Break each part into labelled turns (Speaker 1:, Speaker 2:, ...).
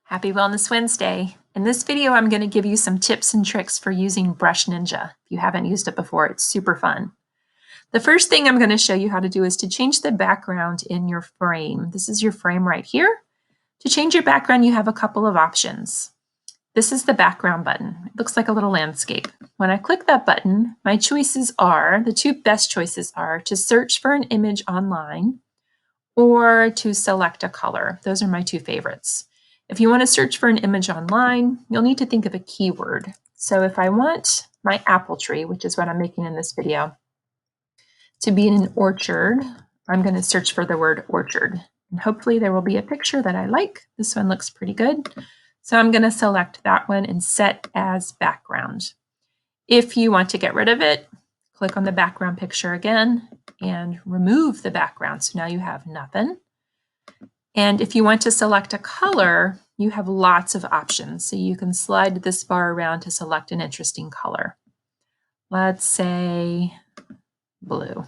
Speaker 1: Happy Wellness Wednesday. In this video, I'm going to give you some tips and tricks for using Brush Ninja. If you haven't used it before, it's super fun. The first thing I'm going to show you how to do is to change the background in your frame. This is your frame right here. To change your background, you have a couple of options. This is the background button. It looks like a little landscape. When I click that button, my choices are, the two best choices are to search for an image online or to select a color. Those are my two favorites. If you want to search for an image online, you'll need to think of a keyword. So if I want my apple tree, which is what I'm making in this video, to be in an orchard, I'm going to search for the word orchard. And hopefully there will be a picture that I like. This one looks pretty good. So I'm going to select that one and set as background. If you want to get rid of it, click on the background picture again and remove the background. So now you have nothing. And if you want to select a color, you have lots of options. So you can slide this bar around to select an interesting color. Let's say blue.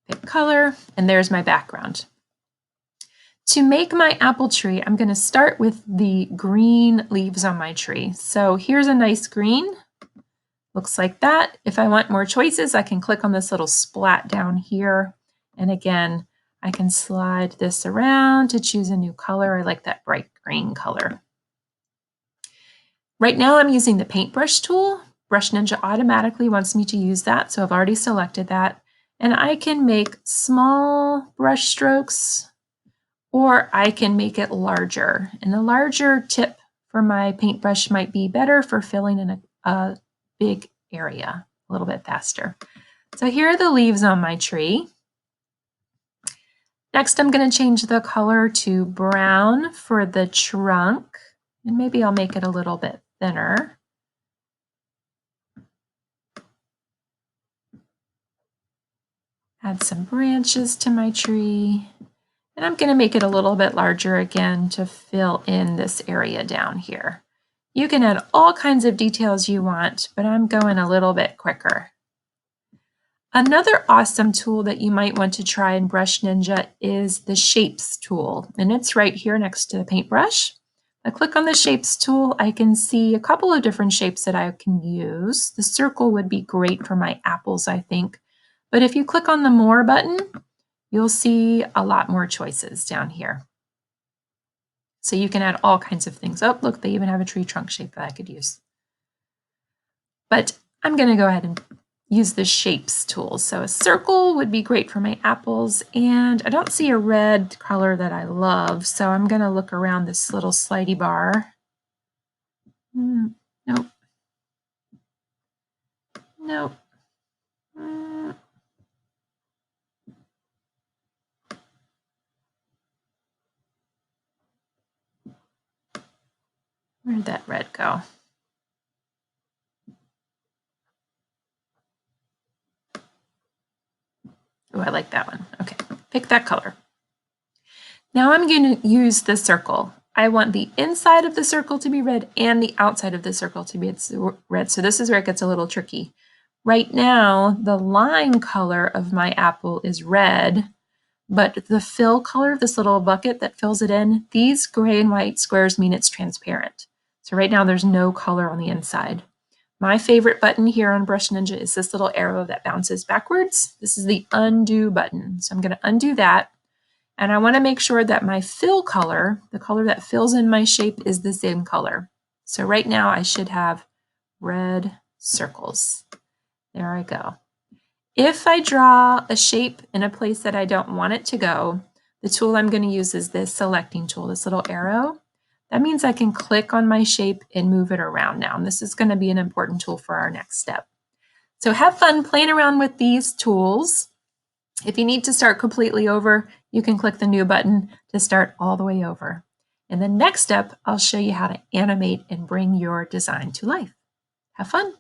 Speaker 1: Pick color, and there's my background. To make my apple tree, I'm going to start with the green leaves on my tree. So here's a nice green. Looks like that. If I want more choices, I can click on this little splat down here. And again, I can slide this around to choose a new color. I like that bright green color. Right now I'm using the paintbrush tool. Brush Ninja automatically wants me to use that, so I've already selected that. And I can make small brush strokes, or I can make it larger. And the larger tip for my paintbrush might be better for filling in a big area a little bit faster. So here are the leaves on my tree. Next, I'm going to change the color to brown for the trunk, and maybe I'll make it a little bit thinner. Add some branches to my tree, and I'm going to make it a little bit larger again to fill in this area down here. You can add all kinds of details you want, but I'm going a little bit quicker. Another awesome tool that you might want to try in Brush Ninja is the Shapes tool, and it's right here next to the paintbrush. I click on the Shapes tool, I can see a couple of different shapes that I can use. The circle would be great for my apples, I think. But if you click on the More button, you'll see a lot more choices down here. So you can add all kinds of things. Oh, look, they even have a tree trunk shape that I could use. But I'm going to go ahead and use the Shapes tool. So a circle would be great for my apples, and I don't see a red color that I love, so I'm going to look around this little slidey bar. Nope. Nope. Where'd that red go? Oh, I like that one. Okay, pick that color. Now I'm going to use the circle. I want the inside of the circle to be red and the outside of the circle to be red. So this is where it gets a little tricky. Right now, the line color of my apple is red, but the fill color, this little bucket that fills it in, these gray and white squares mean it's transparent. So right now there's no color on the inside. My favorite button here on Brush Ninja is this little arrow that bounces backwards. This is the undo button. So I'm going to undo that. And I want to make sure that my fill color, the color that fills in my shape, is the same color. So right now I should have red circles. There I go. If I draw a shape in a place that I don't want it to go, the tool I'm going to use is this selecting tool, this little arrow. That means I can click on my shape and move it around now. And this is going to be an important tool for our next step. So have fun playing around with these tools. If you need to start completely over, you can click the new button to start all the way over. In the next step, I'll show you how to animate and bring your design to life. Have fun.